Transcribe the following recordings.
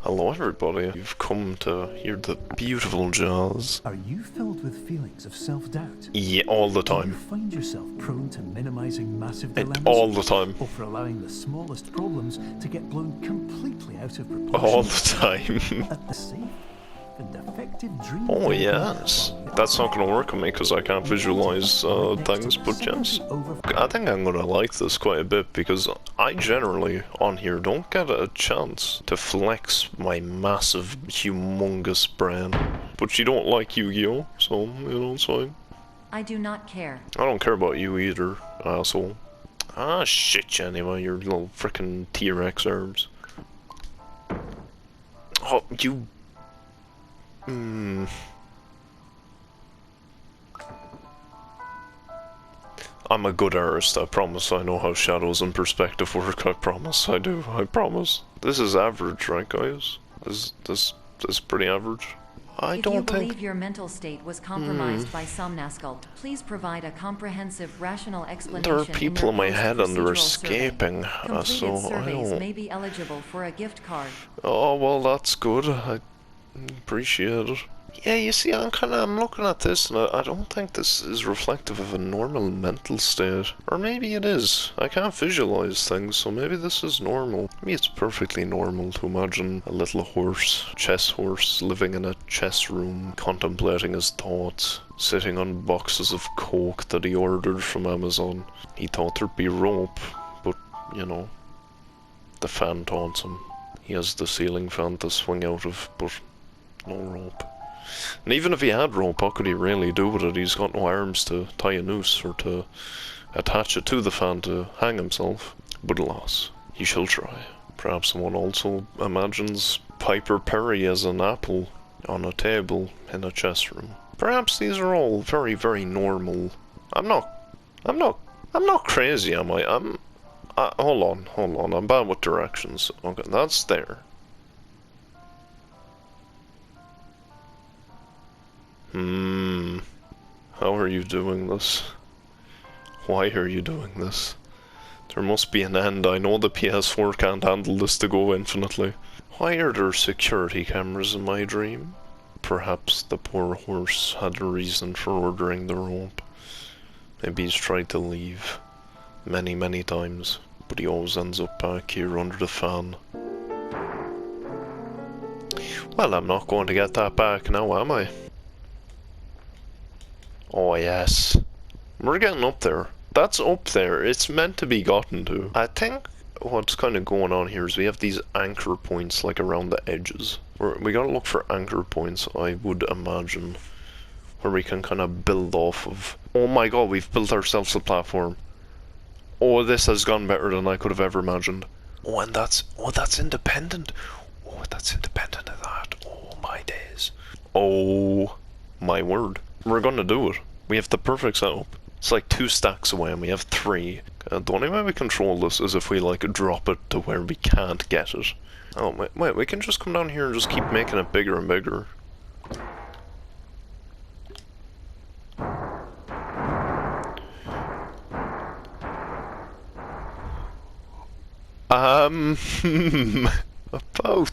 Hello everybody, you've come to hear the beautiful jazz. Are you filled with feelings of self-doubt? Yeah, all the Do you time. find yourself prone to minimizing massive dilemmas? All the time. Or for allowing the smallest problems to get blown completely out of proportion? All the time. At the safe and effective dream Oh therapy, yes. while That's not gonna work on me because I can't visualize things, but yes. I think I'm gonna like this quite a bit because I generally, on here, don't get a chance to flex my massive, humongous brain. But you don't like Yu-Gi-Oh, so, you know, it's fine. I do not care. I don't care about you either, asshole. Ah, shit, anyway, your little frickin' T-Rex arms. Oh, you... I'm a good artist, I promise. I know how shadows and perspective work, I promise. I do, I promise. This is average, right, guys? This is pretty average. If you believe your mental state was compromised by Somnascult, please provide a comprehensive, rational explanation. There are people in my head and they're escaping, Completed so I surveys don't... may be eligible for a gift card. Oh, well, that's good. I appreciate it. Yeah, you see, I'm looking at this, and I don't think this is reflective of a normal mental state. Or maybe it is. I can't visualize things, so maybe this is normal. Maybe it's perfectly normal to imagine a little horse, chess horse, living in a chess room, contemplating his thoughts, sitting on boxes of coke that he ordered from Amazon. He thought there'd be rope, but, you know, the fan taunts him. He has the ceiling fan to swing out of, but no rope. And even if he had rope, what could he really do with it? He's got no arms to tie a noose or to attach it to the fan to hang himself. But alas, he shall try. Perhaps someone also imagines Piper Perry as an apple on a table in a chess room. Perhaps these are all very, very normal. I'm not crazy, am I? Hold on, I'm bad with directions. Okay, that's there. How are you doing this? Why are you doing this? There must be an end. I know the PS4 can't handle this to go infinitely. Why are there security cameras in my dream? Perhaps the poor horse had a reason for ordering the rope. Maybe he's tried to leave many, many times, but he always ends up back here under the fan. Well, I'm not going to get that back now, am I? Oh yes. We're getting up there. That's up there. It's meant to be gotten to. I think what's kind of going on here is we have these anchor points like around the edges. We gotta look for anchor points, I would imagine, where we can kind of build off of. Oh my god, we've built ourselves a platform. Oh, this has gone better than I could have ever imagined. Oh, and that's independent. Oh, that's independent of that. Oh my days. Oh my word. We're gonna do it. We have the perfect setup. It's like 2 stacks away and we have 3. The only way we control this is if we like drop it to where we can't get it. Oh wait, we can just come down here and just keep making it bigger and bigger. About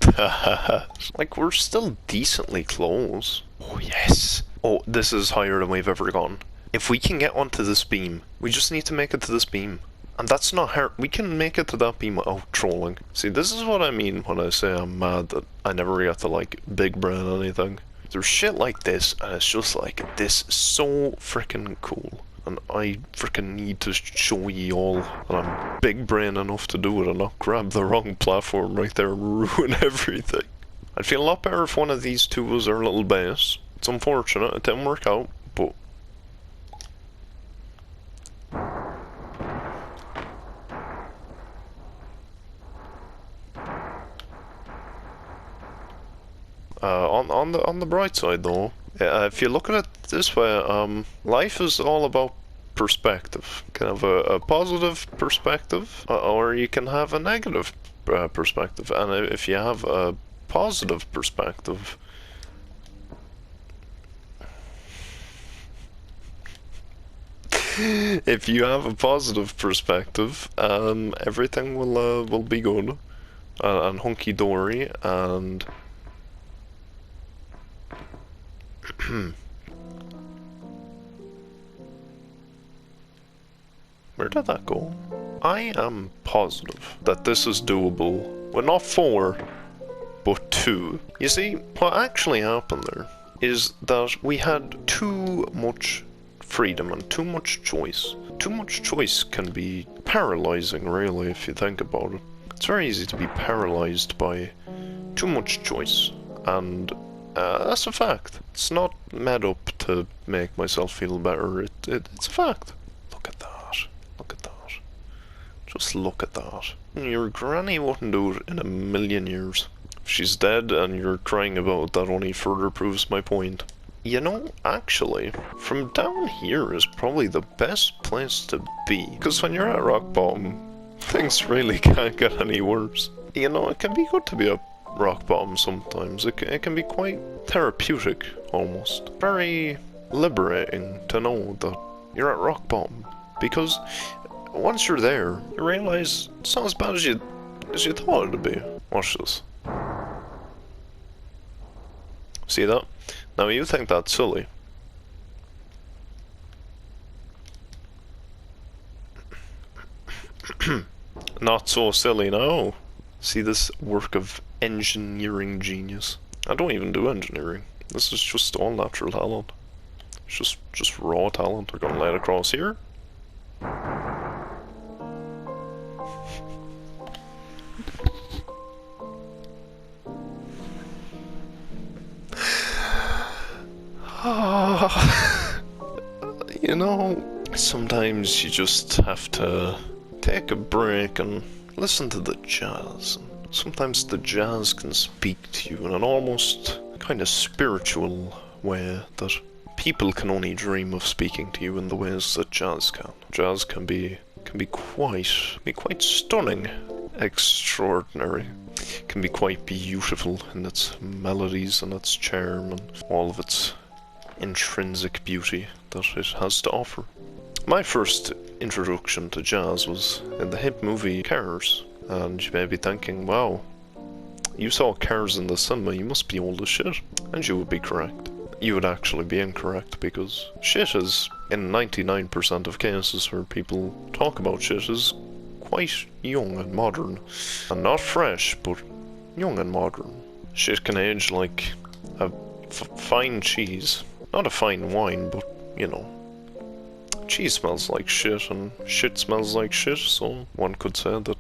that. Like, we're still decently close. Oh yes. Oh, this is higher than we've ever gone. If we can get onto this beam, we just need to make it to this beam. And that's not hard. We can make it to that beam without trolling. See, this is what I mean when I say I'm mad that I never get to, like, big brain anything. There's shit like this, and it's just like, this is so freaking cool. And I freaking need to show ye all that I'm big brain enough to do it and not grab the wrong platform right there and ruin everything. I'd feel a lot better if one of these two was our little base. It's unfortunate, it didn't work out, but... on the bright side though, if you look at it this way, life is all about perspective. You can have a positive perspective, or you can have a negative perspective, and if you have a positive perspective, everything will be good. and hunky-dory, and where did that go? I am positive that this is doable. Well, not 4, but 2. You see, what actually happened there is that we had too much freedom and too much choice. Too much choice can be paralyzing, really, if you think about it. It's very easy to be paralyzed by too much choice, and that's a fact. It's not made up to make myself feel better, it's a fact. Look at that. Look at that. Just look at that. Your granny wouldn't do it in a million years. If she's dead and you're crying about it, that only further proves my point. You know, actually, from down here is probably the best place to be. Because when you're at rock bottom, things really can't get any worse. You know, it can be good to be at rock bottom sometimes. It can be quite therapeutic, almost. Very liberating to know that you're at rock bottom. Because once you're there, you realize it's not as bad as you thought it'd be. Watch this. See that? Now you think that's silly. Not so silly now. See this work of engineering genius. I don't even do engineering. This is just all natural talent. It's just raw talent. We're gonna lay it across here. You know, sometimes you just have to take a break and listen to the jazz. Sometimes the jazz can speak to you in an almost kind of spiritual way that people can only dream of speaking to you in the ways that jazz can. Jazz can be quite stunning, extraordinary. Can be quite beautiful in its melodies and its charm and all of its intrinsic beauty that it has to offer. My first introduction to jazz was in the hit movie Cars, and you may be thinking, wow, you saw Cars in the cinema, you must be old as shit. And you would be correct. You would actually be incorrect, because shit is, in 99% of cases where people talk about shit, is quite young and modern. And not fresh, but young and modern. Shit can age like a fine cheese. Not a fine wine, but, you know. Cheese smells like shit, and shit smells like shit, so one could say that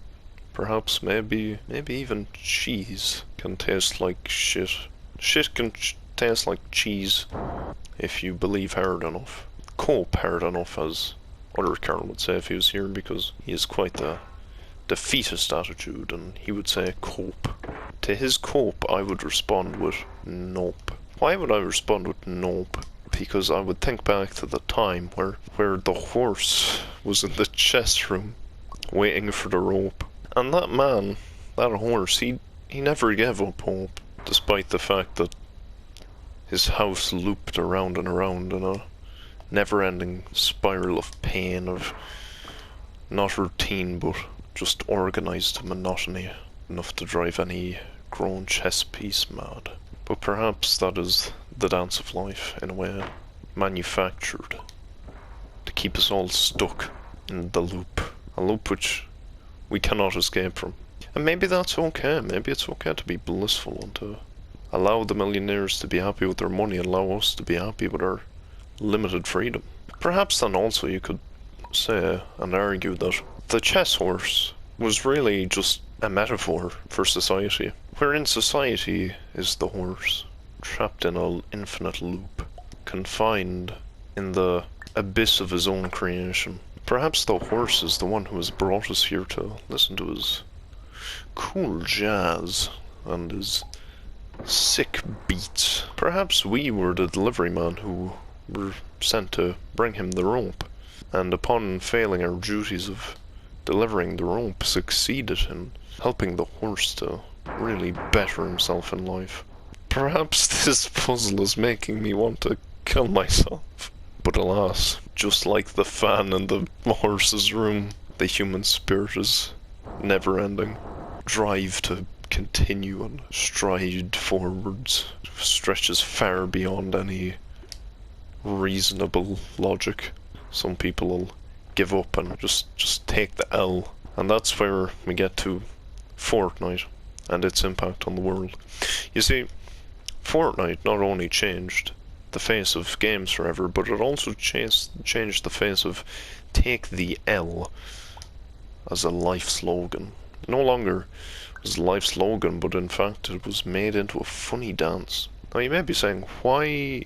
perhaps maybe even cheese can taste like shit. Shit can taste like cheese if you believe hard enough. Cope hard enough, as other Carl would say if he was here, because he has quite the defeatist attitude, and he would say cope. To his cope, I would respond with nope. Why would I respond with nope? Because I would think back to the time where the horse was in the chess room waiting for the rope. And that man, that horse, he never gave up hope, despite the fact that his house looped around and around in a never-ending spiral of pain, of not routine but just organized monotony, enough to drive any grown chess piece mad. But perhaps that is the dance of life, in a way, manufactured to keep us all stuck in the loop. A loop which we cannot escape from. And maybe that's okay. Maybe it's okay to be blissful and to allow the millionaires to be happy with their money and allow us to be happy with our limited freedom. Perhaps then also you could say and argue that the chess horse was really just a metaphor for society, wherein society is the horse, trapped in an infinite loop, confined in the abyss of his own creation. Perhaps the horse is the one who has brought us here to listen to his cool jazz and his sick beats. Perhaps we were the delivery man who were sent to bring him the rope, and upon failing our duties of delivering the rope, succeeded in helping the horse to really better himself in life. Perhaps this puzzle is making me want to kill myself. But alas, just like the fan in the horse's room, the human spirit is never ending. drive to continue and stride forwards stretches far beyond any reasonable logic. Some people will give up and just take the L. And that's where we get to Fortnite and its impact on the world. You see, Fortnite not only changed the face of games forever, but it also changed the face of take the L as a life slogan. No longer was a life slogan, but in fact it was made into a funny dance. Now you may be saying, why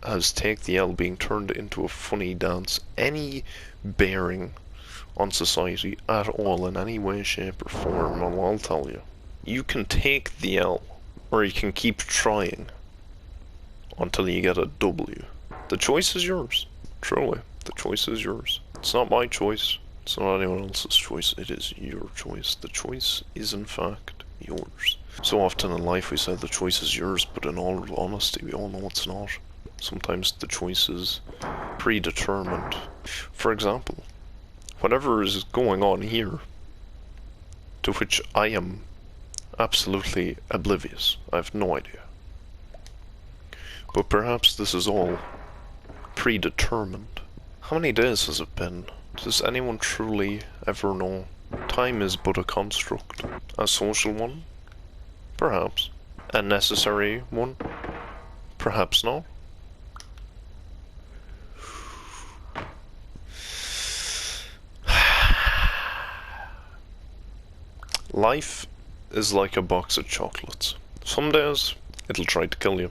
has take the L being turned into a funny dance any bearing on society at all in any way, shape or form? Well, I'll tell you. You can take the L, or you can keep trying until you get a W. The choice is yours. Truly, the choice is yours. It's not my choice. It's not anyone else's choice. It is your choice. The choice is in fact yours. So often in life we say the choice is yours, but in all honesty we all know it's not. Sometimes the choice is predetermined. For example, whatever is going on here, to which I am absolutely oblivious, I have no idea. But perhaps this is all predetermined. How many days has it been? Does anyone truly ever know? Time is but a construct. A social one? Perhaps. A necessary one? Perhaps not. Life is like a box of chocolates. Some days, it'll try to kill you.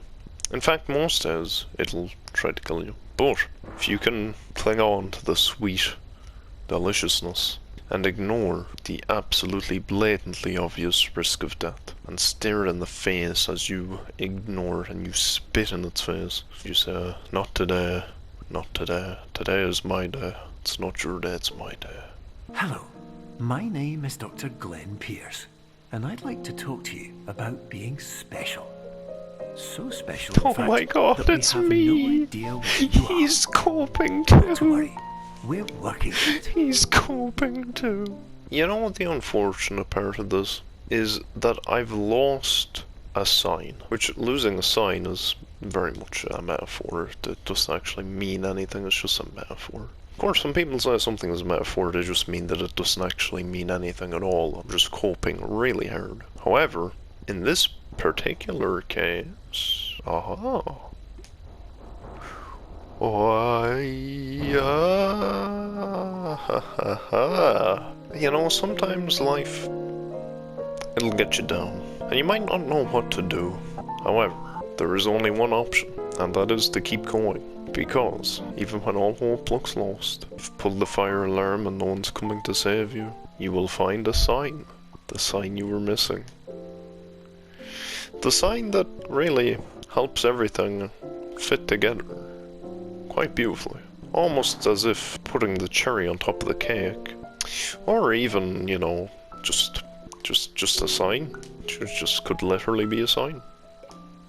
In fact, most days, it'll try to kill you. But if you can cling on to the sweet deliciousness and ignore the absolutely blatantly obvious risk of death and stare it in the face as you ignore it and you spit in its face, you say, not today, not today, today is my day, it's not your day, it's my day. Hello, my name is Dr. Glenn Pierce, and I'd like to talk to you about being special. So special, in Oh fact, my god, that we it's have me! no idea what you are. He's coping Don't too! worry, we're working on it. He's coping too. You know what the unfortunate part of this is? That I've lost a sign. Which, losing a sign is very much a metaphor. It doesn't actually mean anything, it's just a metaphor. Of course, when people say something is a metaphor, they just mean that it doesn't actually mean anything at all. I'm just coping really hard. However, in this particular case, you know, sometimes life, it'll get you down, and you might not know what to do. However, there is only one option, and that is to keep going. Because, even when all hope looks lost, if you've pulled the fire alarm and no one's coming to save you, you will find a sign. The sign you were missing. The sign that really helps everything fit together quite beautifully. Almost as if putting the cherry on top of the cake. Or even, you know, just a sign. It just could literally be a sign.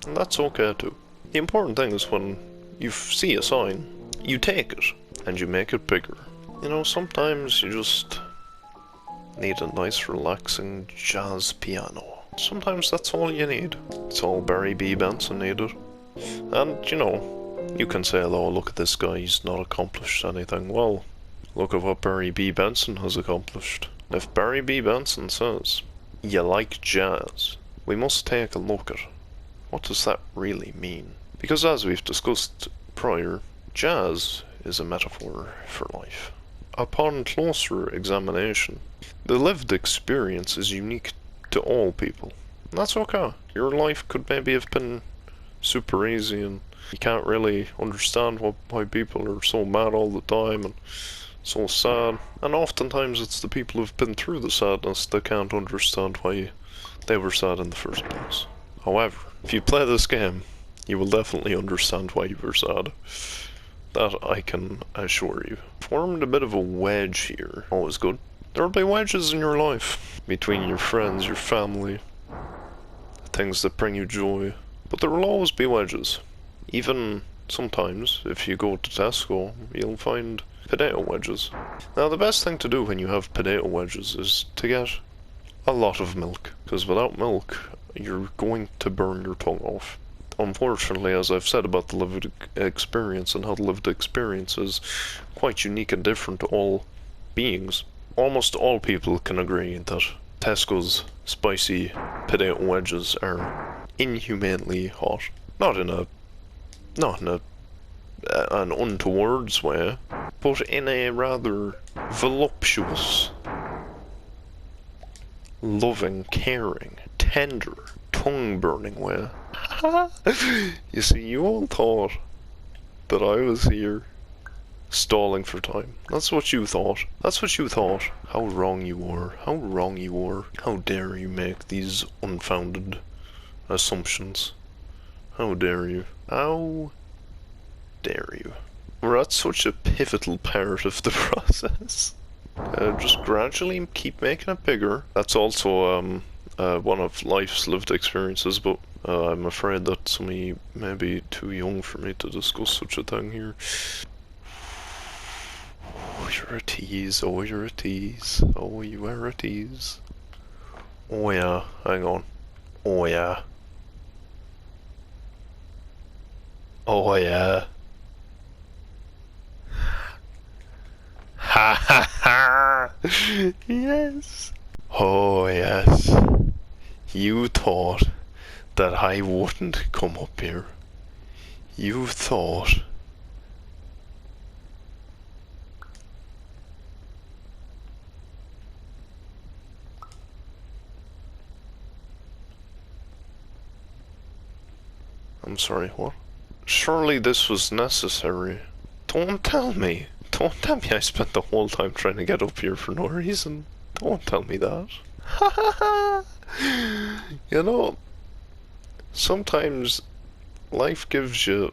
And that's okay too. The important thing is when you see a sign, you take it and you make it bigger. You know, sometimes you just need a nice relaxing jazz piano. Sometimes that's all you need. It's all Barry B. Benson needed. And, you know, you can say, oh, look at this guy, he's not accomplished anything. Well, look at what Barry B. Benson has accomplished. If Barry B. Benson says, you like jazz, we must take a look at what does that really mean? Because as we've discussed prior, jazz is a metaphor for life. Upon closer examination, the lived experience is unique to all people. And that's okay. Your life could maybe have been super easy and you can't really understand why people are so mad all the time and so sad. And oftentimes it's the people who've been through the sadness that can't understand why they were sad in the first place. However, if you play this game, you will definitely understand why you were sad. That I can assure you. Formed a bit of a wedge here. Always good. There'll be wedges in your life. Between your friends, your family, things that bring you joy. But there will always be wedges. Even sometimes, if you go to Tesco, you'll find potato wedges. Now the best thing to do when you have potato wedges is to get a lot of milk, because without milk, you're going to burn your tongue off. Unfortunately, as I've said about the lived experience and how the lived experience is quite unique and different to all beings, almost all people can agree that Tesco's spicy potato wedges are inhumanely hot. Not in an untowards way, but in a rather voluptuous, loving, caring, tender, tongue-burning way. You see, you all thought that I was here stalling for time. That's what you thought. That's what you thought. How wrong you were. How wrong you were. How dare you make these unfounded assumptions. How dare you. How dare you. We're at such a pivotal part of the process. Just gradually keep making it bigger. That's also one of life's lived experiences, but I'm afraid that some of you may be too young for me to discuss such a thing here. Oh, you're a tease. Oh, you're a tease. Oh, you are a tease. Oh yeah, hang on. Oh yeah. Oh yeah. Ha ha ha! Yes! Oh yes. You thought that I wouldn't come up here. You thought. I'm sorry, what? Surely this was necessary. Don't tell me. Don't tell me I spent the whole time trying to get up here for no reason. Don't tell me that. Ha ha ha! You know, sometimes life gives you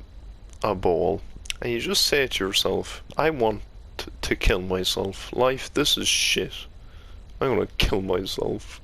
a ball, and you just say to yourself, I want to kill myself. Life, this is shit. I'm gonna kill myself.